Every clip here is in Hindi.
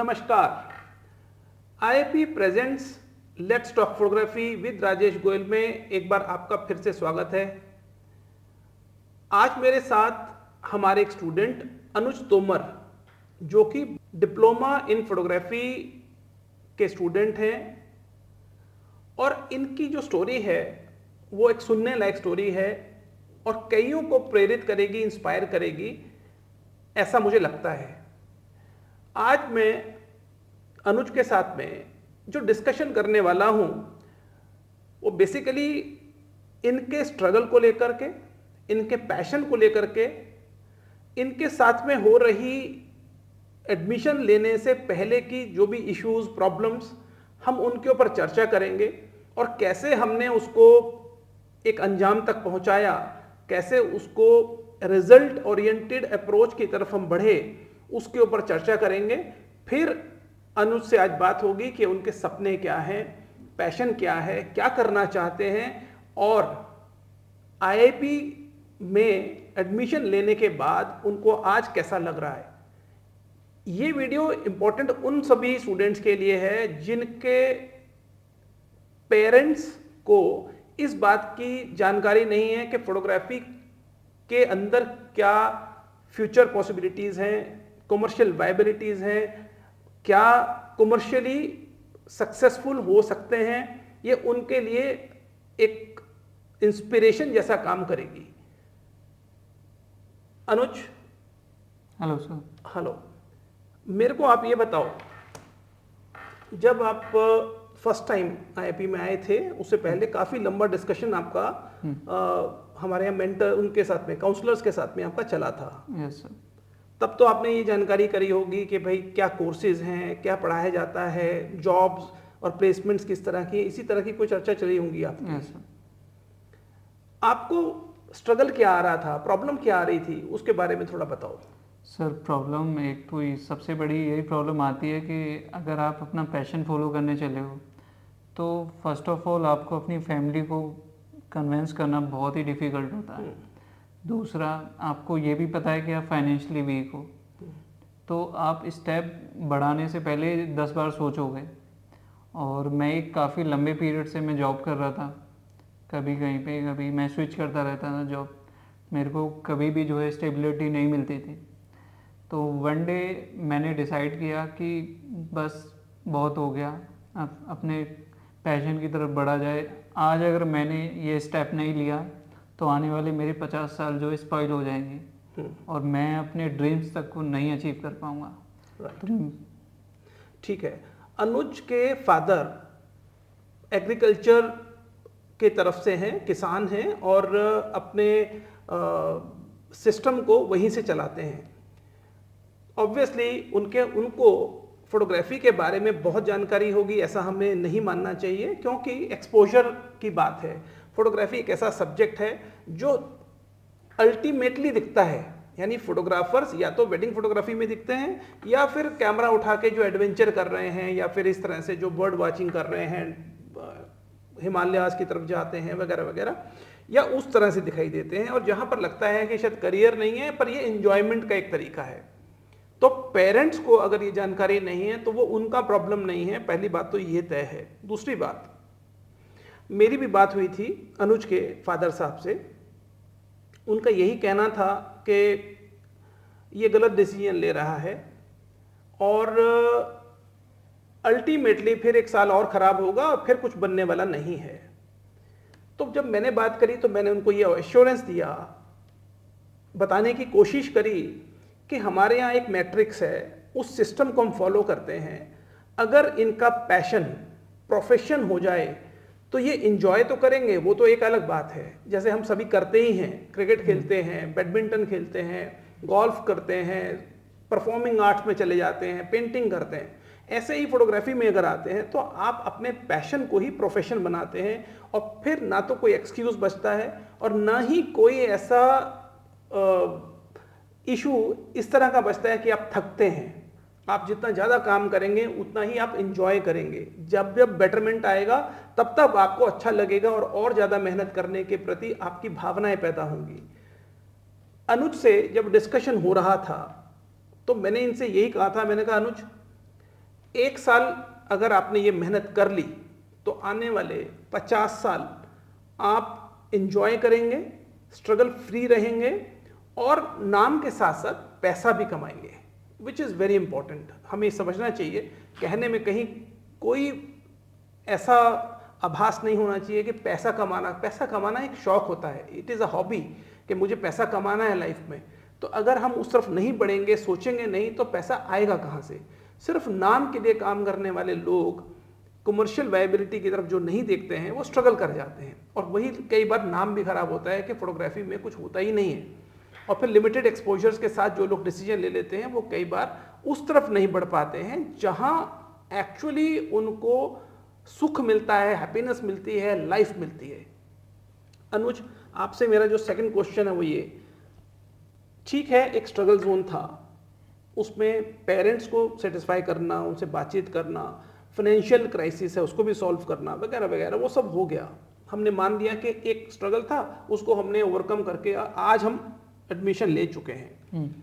नमस्कार। IIP presents let's talk photography with Rajesh Goyal में एक बार आपका फिर से स्वागत है। आज मेरे साथ हमारे एक स्टूडेंट अनुज तोमर जो कि डिप्लोमा इन फोटोग्राफी के स्टूडेंट हैं और इनकी जो स्टोरी है वो एक सुनने लायक स्टोरी है और कईयों को प्रेरित करेगी, इंस्पायर करेगी, ऐसा मुझे लगता है। आज मैं अनुज के साथ में जो डिस्कशन करने वाला हूं वो बेसिकली इनके स्ट्रगल को लेकर के, इनके पैशन को लेकर के, इनके साथ में हो रही एडमिशन लेने से पहले की जो भी इश्यूज, प्रॉब्लम्स, हम उनके ऊपर चर्चा करेंगे और कैसे हमने उसको एक अंजाम तक पहुंचाया, कैसे उसको रिजल्ट ओरिएंटेड अप्रोच की तरफ हम बढ़े, उसके ऊपर चर्चा करेंगे। फिर अनुज से आज बात होगी कि उनके सपने क्या हैं, पैशन क्या है, क्या करना चाहते हैं और आईआईपी में एडमिशन लेने के बाद उनको आज कैसा लग रहा है। ये वीडियो इंपॉर्टेंट उन सभी स्टूडेंट्स के लिए है जिनके पेरेंट्स को इस बात की जानकारी नहीं है कि फोटोग्राफी के अंदर क्या फ्यूचर पॉसिबिलिटीज़ हैं, कमर्शियल वायबिलिटीज़ हैं, क्या कमर्शियली सक्सेसफुल हो सकते हैं। ये उनके लिए एक इंस्पिरेशन जैसा काम करेगी। अनुज। Hello sir. हेलो। मेरे को आप ये बताओ, जब आप फर्स्ट टाइम आईआईपी में आए थे उससे पहले काफ़ी लंबा डिस्कशन आपका हमारे यहाँ मेंटर उनके साथ में, काउंसलर्स के साथ में आपका चला था। Yes sir. तब तो आपने ये जानकारी करी होगी कि भाई क्या कोर्सेज हैं, क्या पढ़ाया जाता है, जॉब्स और प्लेसमेंट्स किस तरह की, इसी तरह की कोई चर्चा चली होंगी आपकी। Yes sir. आपको स्ट्रगल क्या आ रहा था, प्रॉब्लम क्या आ रही थी, उसके बारे में थोड़ा बताओ। सर प्रॉब्लम एक तो सबसे बड़ी यही प्रॉब्लम आती है कि अगर आप अपना पैशन फॉलो करने चले हो तो फर्स्ट ऑफ ऑल आपको अपनी फैमिली को कन्विंस करना बहुत ही डिफ़िकल्ट होता है। दूसरा, आपको ये भी पता है कि आप फाइनेंशियली वीक हो, तो आप स्टेप बढ़ाने से पहले 10 बार सोचोगे। और मैं एक काफ़ी लंबे पीरियड से मैं जॉब कर रहा था, कभी कहीं पे, कभी मैं स्विच करता रहता था जॉब। मेरे को कभी भी जो है स्टेबिलिटी नहीं मिलती थी। तो वन डे मैंने डिसाइड किया कि बस बहुत हो गया, अब अपने पैशन की तरफ बढ़ा जाए। आज अगर मैंने ये स्टेप नहीं लिया तो आने वाले मेरे 50 साल जो स्पॉइल हो जाएंगे और मैं अपने ड्रीम्स तक को नहीं अचीव कर पाऊँगा। ठीक है। अनुज के फादर एग्रीकल्चर के तरफ से हैं, किसान हैं और अपने सिस्टम को वहीं से चलाते हैं। ऑब्वियसली उनको फोटोग्राफी के बारे में बहुत जानकारी होगी, ऐसा हमें नहीं मानना चाहिए, क्योंकि एक्सपोजर की बात है। फोटोग्राफी एक ऐसा सब्जेक्ट है जो अल्टीमेटली दिखता है, यानी फोटोग्राफर्स या तो वेडिंग फोटोग्राफी में दिखते हैं या फिर कैमरा उठा के जो एडवेंचर कर रहे हैं या फिर इस तरह से जो बर्ड वाचिंग कर रहे हैं, हिमालयाज की तरफ जाते हैं वगैरह वगैरह, या उस तरह से दिखाई देते हैं। और जहाँ पर लगता है कि शायद करियर नहीं है पर ये इंजॉयमेंट का एक तरीका है। तो पेरेंट्स को अगर ये जानकारी नहीं है तो वो उनका प्रॉब्लम नहीं है, पहली बात तो ये तय है। दूसरी बात, मेरी भी बात हुई थी अनुज के फादर साहब से। उनका यही कहना था कि ये गलत डिसीजन ले रहा है और अल्टीमेटली फिर 1 साल और ख़राब होगा और फिर कुछ बनने वाला नहीं है। तो जब मैंने बात करी तो मैंने उनको ये एश्योरेंस दिया, बताने की कोशिश करी कि हमारे यहाँ एक मैट्रिक्स है, उस सिस्टम को हम फॉलो करते हैं। अगर इनका पैशन प्रोफेशन हो जाए तो ये इंजॉय तो करेंगे, वो तो एक अलग बात है, जैसे हम सभी करते ही हैं। क्रिकेट खेलते हैं, बैडमिंटन खेलते हैं, गोल्फ करते हैं, परफॉर्मिंग आर्ट्स में चले जाते हैं, पेंटिंग करते हैं। ऐसे ही फोटोग्राफी में अगर आते हैं तो आप अपने पैशन को ही प्रोफेशन बनाते हैं और फिर ना तो कोई एक्सक्यूज़ बचता है और ना ही कोई ऐसा इशू इस तरह का बचता है कि आप थकते हैं। आप जितना ज़्यादा काम करेंगे उतना ही आप इंजॉय करेंगे। जब जब बेटरमेंट आएगा तब तब आपको अच्छा लगेगा और ज़्यादा मेहनत करने के प्रति आपकी भावनाएं पैदा होंगी। अनुज से जब डिस्कशन हो रहा था तो मैंने इनसे यही कहा था, मैंने कहा अनुज 1 साल अगर आपने ये मेहनत कर ली तो आने वाले 50 साल आप एंजॉय करेंगे, स्ट्रगल फ्री रहेंगे और नाम के साथ साथ पैसा भी कमाएंगे, विच इज़ वेरी इंपॉर्टेंट। हमें समझना चाहिए, कहने में कहीं कोई ऐसा आभास नहीं होना चाहिए कि पैसा कमाना एक शौक होता है, इट इज़ अ हॉबी कि मुझे पैसा कमाना है लाइफ में। तो अगर हम उस तरफ नहीं बढ़ेंगे, सोचेंगे नहीं, तो पैसा आएगा कहाँ से? सिर्फ नाम के लिए काम करने वाले लोग कमर्शियल वायबिलिटी की तरफ जो नहीं देखते हैं वो स्ट्रगल कर जाते हैं, और वही कई बार नाम भी खराब होता है कि फोटोग्राफी में कुछ होता ही नहीं है। और फिर लिमिटेड एक्सपोजर्स के साथ जो लोग डिसीजन ले लेते हैं वो कई बार उस तरफ नहीं बढ़ पाते हैं जहां एक्चुअली उनको सुख मिलता है, हैप्पीनेस मिलती है, लाइफ मिलती है। अनुज, आपसे मेरा जो सेकंड क्वेश्चन है वो ये, ठीक है एक स्ट्रगल जोन था, उसमें पेरेंट्स को सेटिस्फाई करना, उनसे बातचीत करना, फाइनेंशियल क्राइसिस है उसको भी सॉल्व करना वगैरह वगैरह, वो सब हो गया। हमने मान लिया कि एक स्ट्रगल था, उसको हमने ओवरकम करके आज हम एडमिशन ले चुके हैं।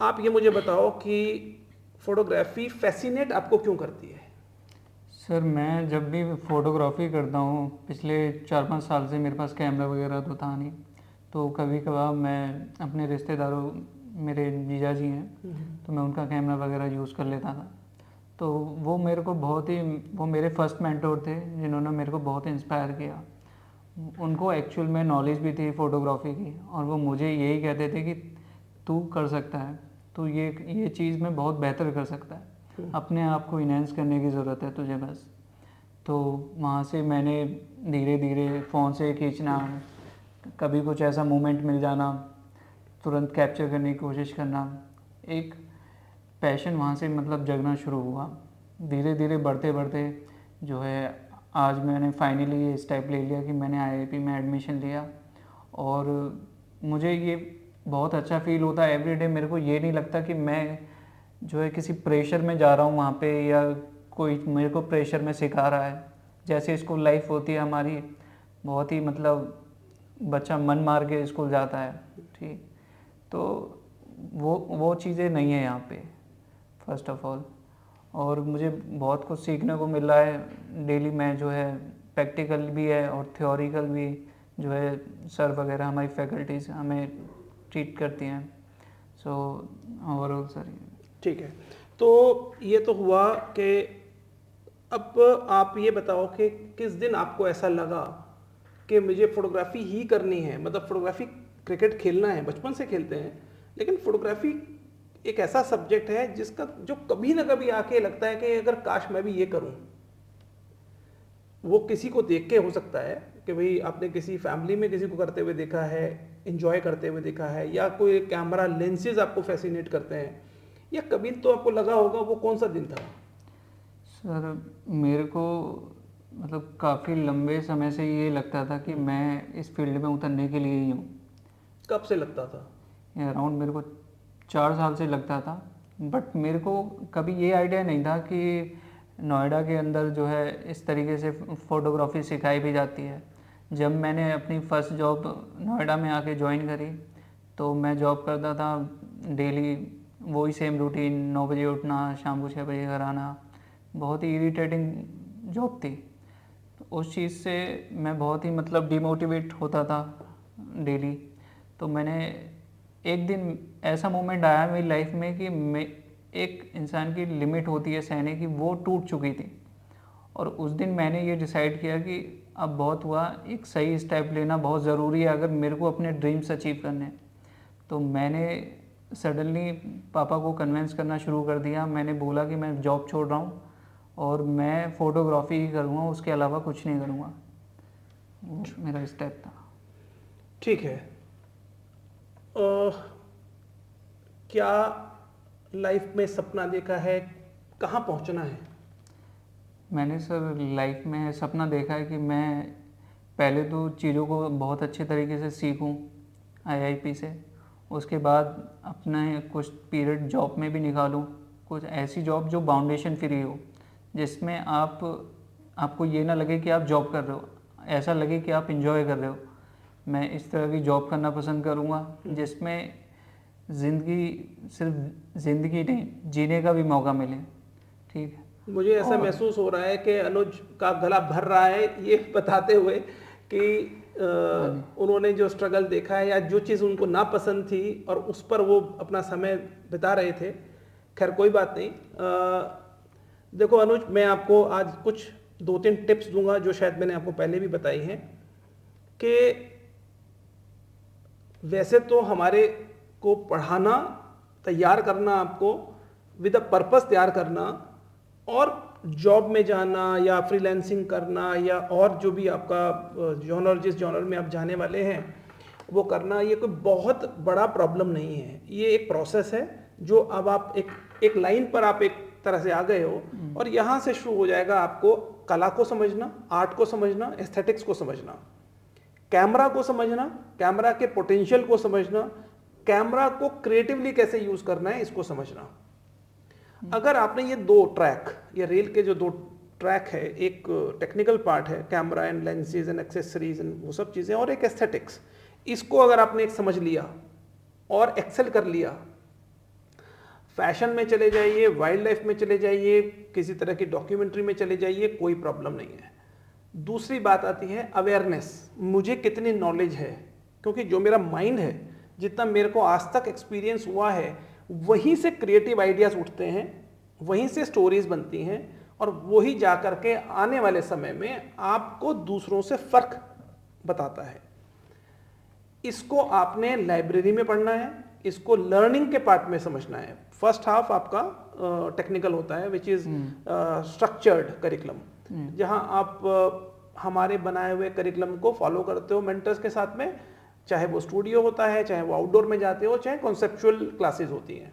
आप ये मुझे बताओ कि फोटोग्राफी फैसिनेट आपको क्यों करती है? सर मैं जब भी फोटोग्राफी करता हूँ, पिछले 4-5 साल से मेरे पास कैमरा वगैरह तो था नहीं, तो कभी कभार मैं अपने रिश्तेदारों, मेरे जीजा जी हैं, तो मैं उनका कैमरा वगैरह यूज़ कर लेता था। तो वो मेरे को वो मेरे फर्स्ट मेंटोर थे जिन्होंने मेरे को बहुत इंस्पायर किया। उनको एक्चुअल में नॉलेज भी थी फ़ोटोग्राफी की, और वो मुझे यही कहते थे कि तू कर सकता है, तो ये चीज़ में बहुत बेहतर कर सकता है, अपने आप को इनहेंस करने की ज़रूरत है तुझे बस। तो वहाँ से मैंने धीरे धीरे फ़ोन से खींचना, कभी कुछ ऐसा मोमेंट मिल जाना, तुरंत कैप्चर करने की कोशिश करना, एक पैशन वहाँ से मतलब जगना शुरू हुआ। धीरे धीरे बढ़ते बढ़ते जो है आज मैंने फाइनली ये स्टेप ले लिया कि मैंने आईआईपी में एडमिशन लिया, और मुझे ये बहुत अच्छा फील होता है एवरीडे। मेरे को ये नहीं लगता कि मैं जो है किसी प्रेशर में जा रहा हूँ वहाँ पे, या कोई मेरे को प्रेशर में सिखा रहा है। जैसे स्कूल लाइफ होती है हमारी, बहुत ही मतलब बच्चा मन मार के स्कूल जाता है, ठीक, तो वो चीज़ें नहीं है यहाँ पे फर्स्ट ऑफ ऑल। और मुझे बहुत कुछ सीखने को मिल रहा है डेली। मैं जो है प्रैक्टिकल भी है और थ्योरिकल भी जो है, सर वगैरह हमारी फैकल्टीज हमें ट्रीट करती हैं। सो ओवरऑल सर ठीक है, तो ये तो हुआ कि अब आप ये बताओ कि किस दिन आपको ऐसा लगा कि मुझे फ़ोटोग्राफी ही करनी है। मतलब फ़ोटोग्राफी, क्रिकेट खेलना है, बचपन से खेलते हैं, लेकिन फ़ोटोग्राफी एक ऐसा सब्जेक्ट है जिसका जो कभी ना कभी आके लगता है कि अगर काश मैं भी ये करूं। वो किसी को देख के हो सकता है कि भाई आपने किसी फैमिली में किसी को करते हुए देखा है, एंजॉय करते हुए देखा है, या कोई कैमरा लेंसेज आपको फैसिनेट करते हैं, या कभी तो आपको लगा होगा। वो कौन सा दिन था? सर मेरे को मतलब काफ़ी लंबे समय से ये लगता था कि मैं इस फील्ड में उतरने के लिए ही हूँ। कब से लगता था? अराउंड मेरे को 4 साल से लगता था, बट मेरे को कभी ये आइडिया नहीं था कि नोएडा के अंदर जो है इस तरीके से फ़ोटोग्राफी सिखाई भी जाती है। जब मैंने अपनी फ़र्स्ट जॉब नोएडा में आके ज्वाइन करी, तो मैं जॉब करता था डेली, वही सेम रूटीन, 9 बजे उठना, शाम को 6 बजे घर आना, बहुत ही इरिटेटिंग जॉब थी। तो उस चीज़ से मैं बहुत ही मतलब डिमोटिवेट होता था डेली। तो मैंने एक दिन ऐसा मोमेंट आया मेरी लाइफ में कि मैं, एक इंसान की लिमिट होती है सहने की, वो टूट चुकी थी। और उस दिन मैंने ये डिसाइड किया कि अब बहुत हुआ, एक सही स्टेप लेना बहुत ज़रूरी है अगर मेरे को अपने ड्रीम्स अचीव करने हैं। तो मैंने सडनली पापा को कन्विंस करना शुरू कर दिया। मैंने बोला कि मैं जॉब छोड़ रहा हूँ और मैं फ़ोटोग्राफी ही करूँगा, उसके अलावा कुछ नहीं करूँगा। वो मेरा स्टेप था। ठीक है। क्या लाइफ में सपना देखा है, कहाँ पहुँचना है? मैंने सर लाइफ में सपना देखा है कि मैं पहले तो चीज़ों को बहुत अच्छे तरीके से सीखूं आईआईपी से, उसके बाद अपने कुछ पीरियड जॉब में भी निकालूं, कुछ ऐसी जॉब जो बाउंडेशन फ्री हो, जिसमें आपको ये ना लगे कि आप जॉब कर रहे हो, ऐसा लगे कि आप इंजॉय कर रहे हो। मैं इस तरह की जॉब करना पसंद करूँगा जिसमें ज़िंदगी सिर्फ ज़िंदगी नहीं, जीने का भी मौका मिले। ठीक है। मुझे ऐसा और महसूस हो रहा है कि अनुज का गला भर रहा है ये बताते हुए कि हाँ जी, उन्होंने जो स्ट्रगल देखा है या जो चीज़ उनको नापसंद थी और उस पर वो अपना समय बिता रहे थे। खैर कोई बात नहीं। देखो अनुज, मैं आपको आज कुछ 2-3 टिप्स दूंगा जो शायद मैंने आपको पहले भी बताई हैं कि वैसे तो हमारे को पढ़ाना, तैयार करना, आपको विद अ पर्पस तैयार करना और जॉब में जाना या फ्रीलांसिंग करना या और जो भी आपका जॉनर, जिस जॉनर में आप जाने वाले हैं वो करना, ये कोई बहुत बड़ा प्रॉब्लम नहीं है। ये एक प्रोसेस है जो अब आप एक लाइन पर आप एक तरह से आ गए हो और यहाँ से शुरू हो जाएगा आपको कला को समझना, आर्ट को समझना, एस्थेटिक्स को समझना, कैमरा को समझना, कैमरा के पोटेंशियल को समझना, कैमरा को क्रिएटिवली कैसे यूज करना है इसको समझना। अगर आपने ये 2 ट्रैक, ये रेल के जो 2 ट्रैक है, एक टेक्निकल पार्ट है camera and lenses and accessories and वो सब चीज़ें, और एक एस्थेटिक्स, इसको अगर आपने एक समझ लिया और एक्सेल कर लिया, फैशन में चले जाइए, वाइल्ड लाइफ में चले जाइए, किसी तरह की डॉक्यूमेंट्री में चले जाइए, कोई प्रॉब्लम नहीं है। दूसरी बात आती है अवेयरनेस, मुझे कितनी नॉलेज है, क्योंकि जो मेरा माइंड है, जितना मेरे को आज तक एक्सपीरियंस हुआ है, वहीं से क्रिएटिव आइडियाज़ उठते हैं, वहीं से स्टोरीज बनती हैं और वही जा कर के आने वाले समय में आपको दूसरों से फ़र्क बताता है। इसको आपने लाइब्रेरी में पढ़ना है, इसको लर्निंग के पार्ट में समझना है। फर्स्ट हाफ आपका टेक्निकल होता है विच इज़ स्ट्रक्चर्ड करिकुलम, जहां आप हमारे बनाए हुए करिकुलम को फॉलो करते हो मेंटर्स के साथ में, चाहे वो स्टूडियो होता है, चाहे वो आउटडोर में जाते हो, चाहे कॉन्सेप्चुअल क्लासेस होती हैं।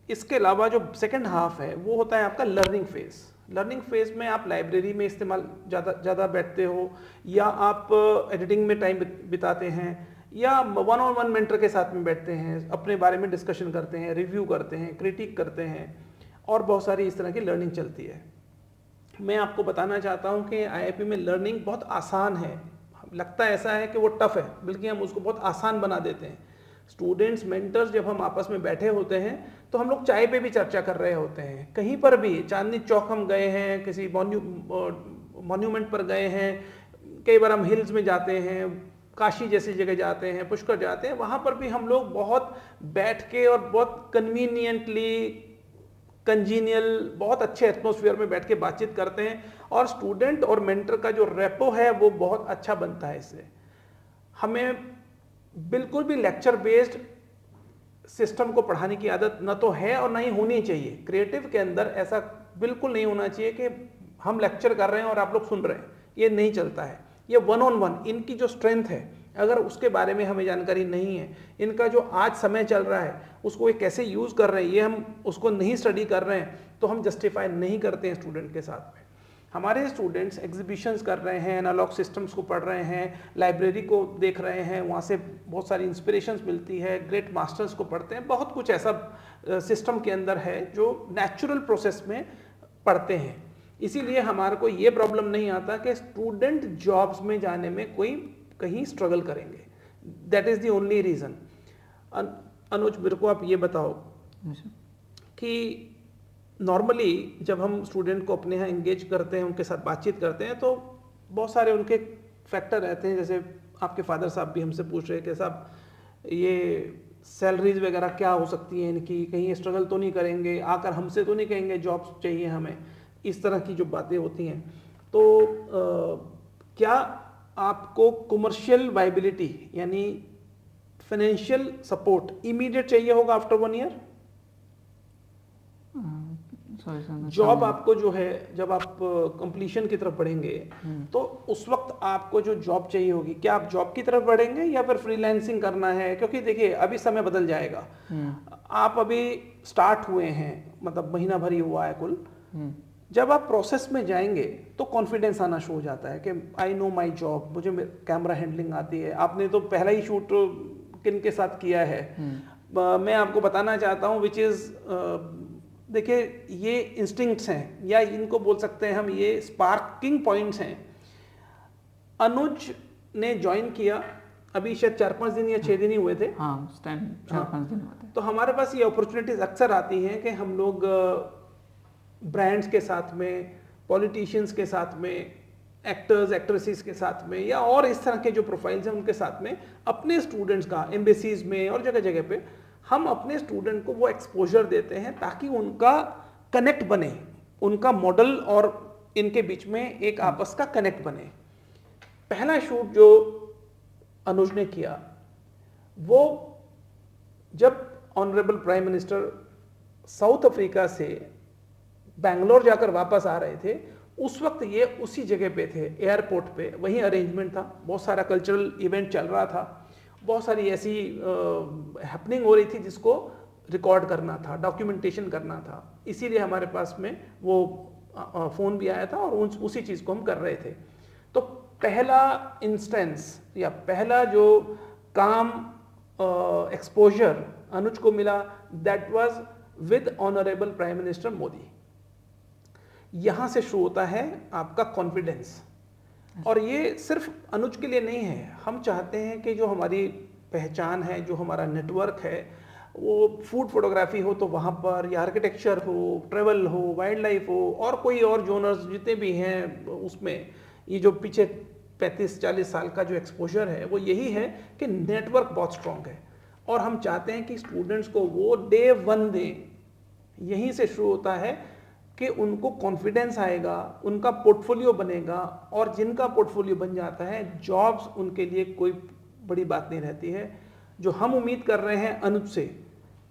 इसके अलावा जो सेकंड हाफ है वो होता है आपका लर्निंग फेज। लर्निंग फेज में आप लाइब्रेरी में इस्तेमाल ज़्यादा बैठते हो, या आप एडिटिंग में टाइम बिताते हैं, या 1-on-1 मेंटर के साथ में बैठते हैं, अपने बारे में डिस्कशन करते हैं, रिव्यू करते हैं, क्रिटिक करते हैं, और बहुत सारी इस तरह की लर्निंग चलती है। मैं आपको बताना चाहता हूँ कि आईआईपी में लर्निंग बहुत आसान है। लगता ऐसा है कि वो टफ है, बल्कि हम उसको बहुत आसान बना देते हैं। स्टूडेंट्स, मेंटर्स, जब हम आपस में बैठे होते हैं तो हम लोग चाय पे भी चर्चा कर रहे होते हैं, कहीं पर भी, चांदनी चौक हम गए हैं, किसी मॉन्यूमेंट पर गए हैं, कई बार हम हिल्स में जाते हैं, काशी जैसी जगह जाते हैं, पुष्कर जाते हैं, वहाँ पर भी हम लोग बहुत बैठ के और बहुत कन्वीनियंटली, कंजीनियल, बहुत अच्छे एटमॉस्फेयर में बैठ के बातचीत करते हैं, और स्टूडेंट और मेंटर का जो रेपो है वो बहुत अच्छा बनता है। इससे हमें बिल्कुल भी लेक्चर बेस्ड सिस्टम को पढ़ाने की आदत न तो है और न ही होनी चाहिए। क्रिएटिव के अंदर ऐसा बिल्कुल नहीं होना चाहिए कि हम लेक्चर कर रहे हैं और आप लोग सुन रहे हैं, ये नहीं चलता है। ये 1-on-1 इनकी जो स्ट्रेंथ है, अगर उसके बारे में हमें जानकारी नहीं है, इनका जो आज समय चल रहा है उसको ये कैसे यूज़ कर रहे हैं, ये हम उसको नहीं स्टडी कर रहे हैं, तो हम जस्टिफाई नहीं करते हैं स्टूडेंट के साथ में। हमारे स्टूडेंट्स एग्जीबिशंस कर रहे हैं, एनालॉग सिस्टम्स को पढ़ रहे हैं, लाइब्रेरी को देख रहे हैं, वहाँ से बहुत सारी इंस्पिरेशंस मिलती है, ग्रेट मास्टर्स को पढ़ते हैं, बहुत कुछ ऐसा सिस्टम के अंदर है जो नेचुरल प्रोसेस में पढ़ते हैं। इसीलिए हमारे को ये प्रॉब्लम नहीं आता कि स्टूडेंट जॉब्स में जाने में कोई कहीं स्ट्रगल करेंगे। That is the only reason. Anuj, मेरे को आप ये बताओ कि नॉर्मली जब हम स्टूडेंट को अपने यहाँ एंगेज करते हैं, उनके साथ बातचीत करते हैं, तो बहुत सारे उनके फैक्टर रहते हैं। जैसे आपके फादर साहब भी हमसे पूछ रहे हैं कि साहब ये सैलरीज वगैरह क्या हो सकती हैं इनकी, कहीं स्ट्रगल तो नहीं करेंगे, आकर हमसे तो नहीं कहेंगे जॉब्स चाहिए हमें, इस तरह की जो बातें होती हैं। तो क्या आपको कमर्शियल वाइबिलिटी यानी फाइनेंशियल सपोर्ट इमीडिएट चाहिए होगा आफ्टर 1 ईयर? जॉब आपको जो है, जब आप कंप्लीशन की तरफ बढ़ेंगे तो उस वक्त आपको जो जॉब चाहिए होगी, क्या आप जॉब की तरफ बढ़ेंगे या फिर फ्रीलांसिंग करना है? क्योंकि देखिए अभी समय बदल जाएगा। आप अभी स्टार्ट हुए हैं, मतलब महीना भर ही हुआ है कुल। जब आप प्रोसेस में जाएंगे तो कॉन्फिडेंस आना शुरू हो जाता है कि आई नो माई जॉब, मुझे कैमरा हैंडलिंग आती है। आपने तो पहला ही शूट किन के साथ किया है, मैं आपको बताना चाहता हूँ, विच इज़, देखिए ये इंस्टिंक्ट्स हैं, या इनको बोल सकते हैं हम, ये स्पार्किंग पॉइंट्स हैं। अनुज ने ज्वाइन किया अभी शायद 4-5 दिन या 6 दिन ही हुए थे। हाँ, 4-5 दिन हुए थे। तो हमारे पास ये अपॉर्चुनिटीज अक्सर आती हैं कि हम लोग ब्रांड्स के साथ में, पॉलिटिशियंस के साथ में, एक्टर्स एक्ट्रेसेस के साथ में, या और इस तरह के जो प्रोफाइल्स हैं उनके साथ में अपने स्टूडेंट्स का एम्बेसीज में और जगह जगह पे हम अपने स्टूडेंट को वो एक्सपोजर देते हैं ताकि उनका कनेक्ट बने, उनका मॉडल और इनके बीच में एक आपस का कनेक्ट बने। पहला शूट जो अनुज ने किया वो जब honourable prime minister south Africa से बैंगलोर जाकर वापस आ रहे थे, उस वक्त ये उसी जगह पे थे, एयरपोर्ट पे, वहीं अरेंजमेंट था, बहुत सारा कल्चरल इवेंट चल रहा था, बहुत सारी ऐसी हैपनिंग हो रही थी जिसको रिकॉर्ड करना था, डॉक्यूमेंटेशन करना था, इसीलिए हमारे पास में वो फ़ोन भी आया था और उसी चीज़ को हम कर रहे थे। तो पहला इंस्टेंस या पहला जो काम एक्सपोजर अनुज को मिला, that was with honourable prime minister Modi. यहाँ से शुरू होता है आपका कॉन्फिडेंस, और ये सिर्फ अनुज के लिए नहीं है। हम चाहते हैं कि जो हमारी पहचान है, जो हमारा नेटवर्क है, वो फूड फोटोग्राफी हो तो वहाँ पर, या आर्किटेक्चर हो, ट्रेवल हो, वाइल्ड लाइफ हो, और कोई और जोनर्स जितने भी हैं उसमें, ये जो पीछे 35-40 साल का जो एक्सपोजर है वो यही है कि नेटवर्क बहुत स्ट्रॉन्ग है, और हम चाहते हैं कि स्टूडेंट्स को वो डे 1 दें। यहीं से शुरू होता है कि उनको कॉन्फिडेंस आएगा, उनका पोर्टफोलियो बनेगा, और जिनका पोर्टफोलियो बन जाता है, जॉब्स उनके लिए कोई बड़ी बात नहीं रहती है। जो हम उम्मीद कर रहे हैं अनुज से,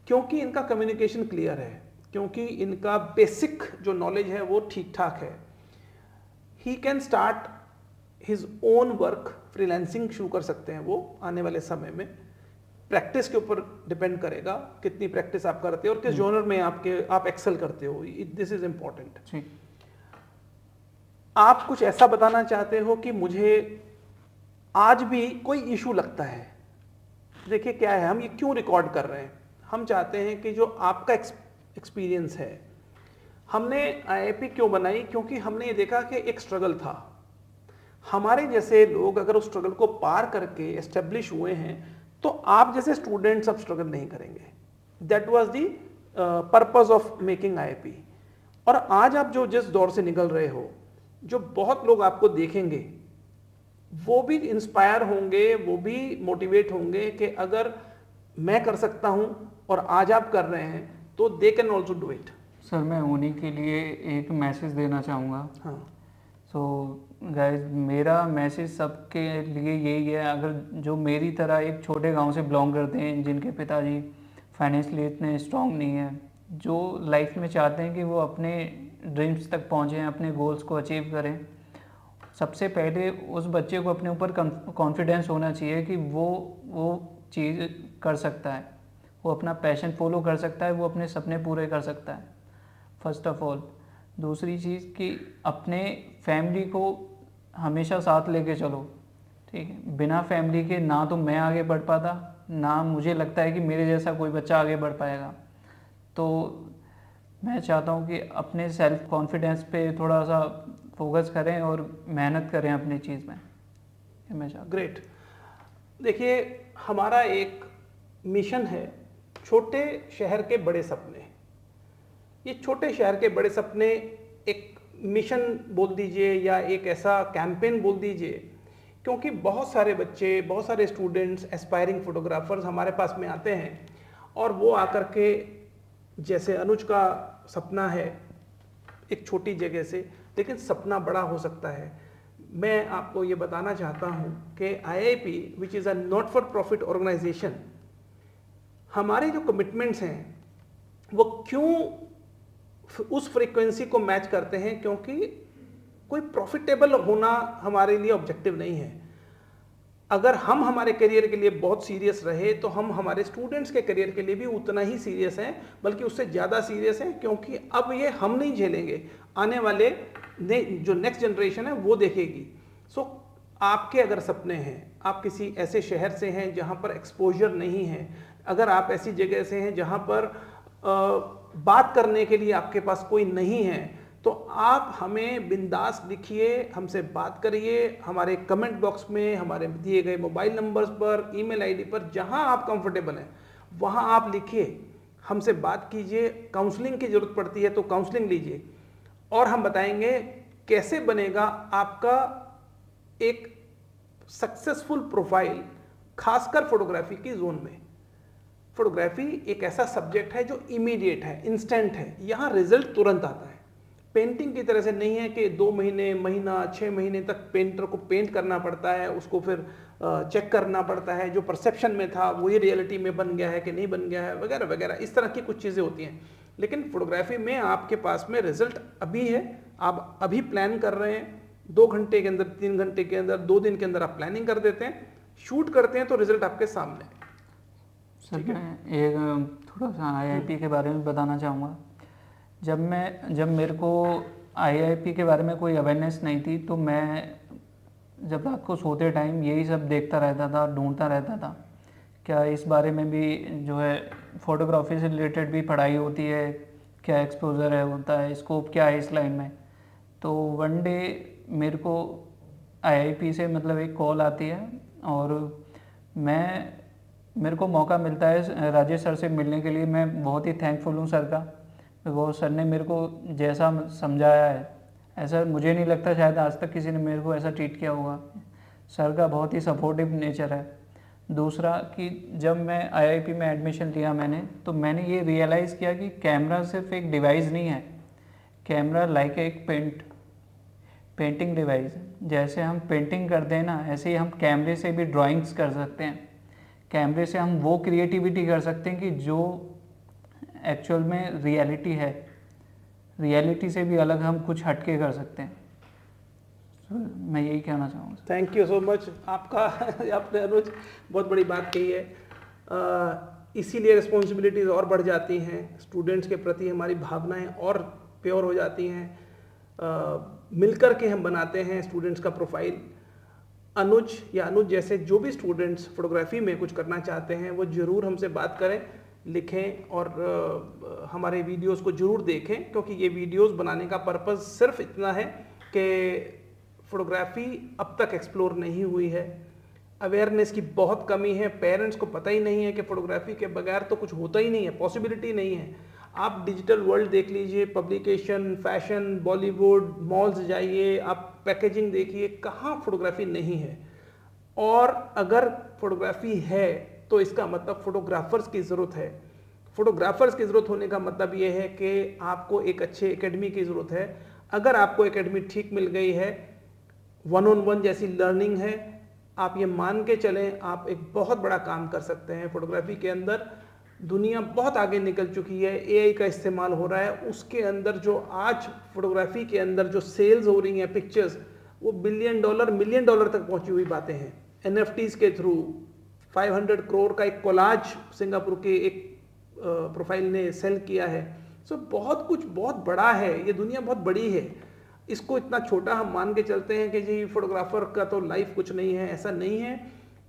क्योंकि इनका कम्युनिकेशन क्लियर है, क्योंकि इनका बेसिक जो नॉलेज है वो ठीक ठाक है, he can start his own work, freelancing शुरू कर सकते हैं वो आने वाले समय में। प्रैक्टिस के ऊपर डिपेंड करेगा, कितनी प्रैक्टिस आप करते हो और किस जॉनर में आप एक्सेल करते हो, दिस इज इम्पॉर्टेंट। आप कुछ ऐसा बताना चाहते हो कि मुझे आज भी कोई इशू लगता है? देखिए क्या है, हम ये क्यों रिकॉर्ड कर रहे हैं, हम चाहते हैं कि जो आपका एक्सपीरियंस है, हमने आईआईपी क्यों बनाई, क्योंकि हमने ये देखा कि एक स्ट्रगल था, हमारे जैसे लोग अगर उस स्ट्रगल को पार करके एस्टेब्लिश हुए हैं तो आप जैसे स्टूडेंट्स अब स्ट्रगल नहीं करेंगे। That was the purpose of making IIP. और आज आप जो जिस दौर से निकल रहे हो, जो बहुत लोग आपको देखेंगे, वो भी इंस्पायर होंगे, वो भी मोटिवेट होंगे कि अगर मैं कर सकता हूं और आज आप कर रहे हैं तो they can also do it. Sir मैं उन्हीं के लिए एक मैसेज देना चाहूँगा। हाँ, सो गाइस, मेरा मैसेज सबके लिए यही है, अगर जो मेरी तरह एक छोटे गांव से बिलोंग करते हैं, जिनके पिताजी फाइनेंशियली इतने स्ट्रॉन्ग नहीं हैं, जो लाइफ में चाहते हैं कि वो अपने ड्रीम्स तक पहुँचें, अपने गोल्स को अचीव करें, सबसे पहले उस बच्चे को अपने ऊपर कॉन्फिडेंस होना चाहिए कि वो चीज़ कर सकता है, वो अपना पैशन फॉलो कर सकता है, वो अपने सपने पूरे कर सकता है, फर्स्ट ऑफ ऑल। दूसरी चीज़ कि अपने फैमिली को हमेशा साथ लेके चलो, ठीक है। बिना फैमिली के ना तो मैं आगे बढ़ पाता, ना मुझे लगता है कि मेरे जैसा कोई बच्चा आगे बढ़ पाएगा। तो मैं चाहता हूँ कि अपने सेल्फ कॉन्फिडेंस पे थोड़ा सा फोकस करें और मेहनत करें अपनी चीज़ में, ये मैं चाहता हूँ। ग्रेट। देखिए, हमारा एक मिशन है, छोटे शहर के बड़े सपने। ये छोटे शहर के बड़े सपने एक मिशन बोल दीजिए या एक ऐसा कैंपेन बोल दीजिए, क्योंकि बहुत सारे बच्चे, बहुत सारे स्टूडेंट्स, एस्पायरिंग फोटोग्राफर्स हमारे पास में आते हैं, और वो आकर के, जैसे अनुज का सपना है एक छोटी जगह से, लेकिन सपना बड़ा हो सकता है। मैं आपको ये बताना चाहता हूँ कि IIP, which is a not for profit organisation, हमारे जो कमिटमेंट्स हैं वो क्यों उस फ्रीक्वेंसी को मैच करते हैं, क्योंकि कोई प्रॉफिटेबल होना हमारे लिए ऑब्जेक्टिव नहीं है। अगर हम हमारे करियर के लिए बहुत सीरियस रहे तो हम हमारे स्टूडेंट्स के करियर के लिए भी उतना ही सीरियस हैं, बल्कि उससे ज़्यादा सीरियस हैं, क्योंकि अब ये हम नहीं झेलेंगे, आने वाले जो नेक्स्ट जनरेशन है वो देखेगी। सो आपके अगर सपने हैं, आप किसी ऐसे शहर से हैं जहाँ पर एक्सपोजर नहीं है, अगर आप ऐसी जगह से हैं जहाँ पर बात करने के लिए आपके पास कोई नहीं है, तो आप हमें बिंदास लिखिए, हमसे बात करिए, हमारे कमेंट बॉक्स में, हमारे दिए गए मोबाइल नंबर्स पर, ईमेल आईडी पर, जहां आप कंफर्टेबल हैं वहां आप लिखिए, हमसे बात कीजिए। काउंसलिंग की ज़रूरत पड़ती है तो काउंसलिंग लीजिए। और हम बताएंगे कैसे बनेगा आपका एक सक्सेसफुल प्रोफाइल, खासकर फोटोग्राफी की जोन में। फोटोग्राफी एक ऐसा सब्जेक्ट है जो इमीडिएट है, इंस्टेंट है, यहाँ रिजल्ट तुरंत आता है। पेंटिंग की तरह से नहीं है कि 2 महीने, महीना, 6 महीने तक पेंटर को पेंट करना पड़ता है, उसको फिर चेक करना पड़ता है, जो परसेप्शन में था वही रियलिटी में बन गया है कि नहीं बन गया है, वगैरह वगैरह, इस तरह की कुछ चीज़ें होती हैं। लेकिन फोटोग्राफी में आपके पास में रिजल्ट अभी है, आप अभी प्लान कर रहे हैं, 2 घंटे के अंदर, 3 घंटे के अंदर, 2 दिन के अंदर आप प्लानिंग कर देते हैं, शूट करते हैं तो रिजल्ट आपके सामने। सर मैं एक थोड़ा सा आईआईपी के बारे में बताना चाहूँगा। जब मेरे को आईआईपी के बारे में कोई अवेयरनेस नहीं थी, तो मैं जब रात को सोते टाइम यही सब देखता रहता था, ढूंढता रहता था क्या इस बारे में भी जो है फ़ोटोग्राफी से रिलेटेड भी पढ़ाई होती है, क्या एक्सपोजर है होता है, स्कोप क्या है इस लाइन में। तो वन डे मेरे को आईआईपी से मतलब एक कॉल आती है और मेरे को मौका मिलता है राजेश सर से मिलने के लिए। मैं बहुत ही थैंकफुल हूँ सर का। वो सर ने मेरे को जैसा समझाया है, ऐसा मुझे नहीं लगता शायद आज तक किसी ने मेरे को ऐसा ट्रीट किया होगा। सर का बहुत ही सपोर्टिव नेचर है। दूसरा कि जब मैं आईआईपी में एडमिशन लिया तो मैंने ये रियलाइज़ किया कि कैमरा सिर्फ एक डिवाइस नहीं है, कैमरा लाइक एक पेंटिंग डिवाइस। जैसे हम पेंटिंग करते हैं ना, ऐसे ही हम कैमरे से भी ड्राइंग्स कर सकते हैं। कैमरे से हम वो क्रिएटिविटी कर सकते हैं कि जो एक्चुअल में रियलिटी है, रियलिटी से भी अलग हम कुछ हटके कर सकते हैं। मैं यही कहना चाहूँगा। थैंक यू सो मच आपका। आपने अनुज बहुत बड़ी बात कही है। इसीलिए रिस्पॉन्सिबिलिटीज़ और बढ़ जाती हैं, स्टूडेंट्स के प्रति हमारी भावनाएं और प्योर हो जाती हैं। मिलकर के हम बनाते हैं स्टूडेंट्स का प्रोफाइल। अनुज जैसे जो भी स्टूडेंट्स फोटोग्राफी में कुछ करना चाहते हैं वो ज़रूर हमसे बात करें, लिखें और हमारे वीडियोस को ज़रूर देखें, क्योंकि ये वीडियोस बनाने का पर्पस सिर्फ इतना है कि फोटोग्राफी अब तक एक्सप्लोर नहीं हुई है, अवेयरनेस की बहुत कमी है, पेरेंट्स को पता ही नहीं है कि फ़ोटोग्राफी के बगैर तो कुछ होता ही नहीं है, पॉसिबिलिटी नहीं है। आप डिजिटल वर्ल्ड देख लीजिए, पब्लिकेशन, फैशन, बॉलीवुड, मॉल्स जाइए, आप पैकेजिंग देखिए, कहाँ फोटोग्राफी नहीं है। और अगर फोटोग्राफी है तो इसका मतलब फोटोग्राफर्स की ज़रूरत है। फोटोग्राफर्स की ज़रूरत होने का मतलब ये है कि आपको एक अच्छे एकेडमी की ज़रूरत है। अगर आपको एकेडमी ठीक मिल गई है, 1-on-1 जैसी लर्निंग है, आप ये मान के चलें आप एक बहुत बड़ा काम कर सकते हैं फोटोग्राफी के अंदर। दुनिया बहुत आगे निकल चुकी है, एआई का इस्तेमाल हो रहा है, उसके अंदर जो आज फोटोग्राफी के अंदर जो सेल्स हो रही हैं पिक्चर्स, वो $1 बिलियन, $1 मिलियन तक पहुंची हुई बातें हैं। एनएफटीज के थ्रू 500 करोड़ का एक कोलाज सिंगापुर के एक प्रोफाइल ने सेल किया है। सो बहुत कुछ बहुत बड़ा है, ये दुनिया बहुत बड़ी है। इसको इतना छोटा हम मान के चलते हैं कि जी फोटोग्राफर का तो लाइफ कुछ नहीं है, ऐसा नहीं है।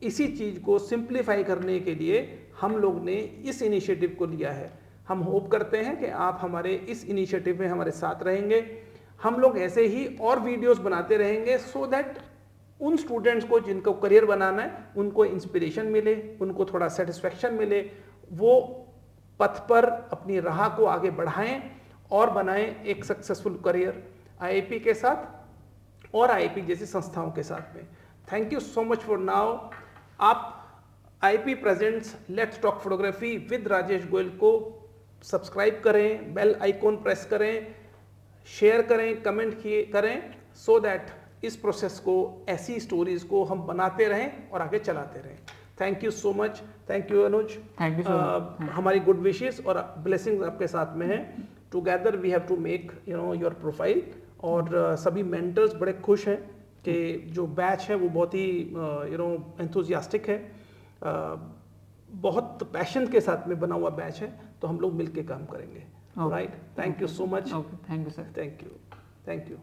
इसी चीज़ को सिंप्लीफाई करने के लिए हम लोग ने इस इनिशिएटिव को लिया है। हम होप करते हैं कि आप हमारे इस इनिशिएटिव में हमारे साथ रहेंगे। हम लोग ऐसे ही और वीडियोस बनाते रहेंगे सो दैट उन स्टूडेंट्स को जिनको करियर बनाना है उनको इंस्पिरेशन मिले, उनको थोड़ा सेटिस्फेक्शन मिले, वो पथ पर अपनी राह को आगे बढ़ाएं और बनाएं एक सक्सेसफुल करियर आईआईपी के साथ और आईआईपी जैसी संस्थाओं के साथ में। Thank you so much for now. आप IIP presents let's talk photography with Rajesh Goyal को सब्सक्राइब करें, बेल आइकॉन प्रेस करें, शेयर करें, कमेंट करें, सो दैट इस प्रोसेस को, ऐसी स्टोरीज को हम बनाते रहें और आगे चलाते रहें। Thank you so much. Thank you Anuj. Thank you so much. हमारी गुड विशेस और ब्लेसिंग्स आपके साथ में हैं। Together we have to make your profile. और सभी मेंटर्स बड़े खुश हैं कि जो बैच है वो बहुत ही एंथुजियास्टिक है, बहुत पैशन के साथ में बना हुआ बैच है, तो हम लोग मिलके काम करेंगे। Right, thank you so much. Thank you sir. Thank you.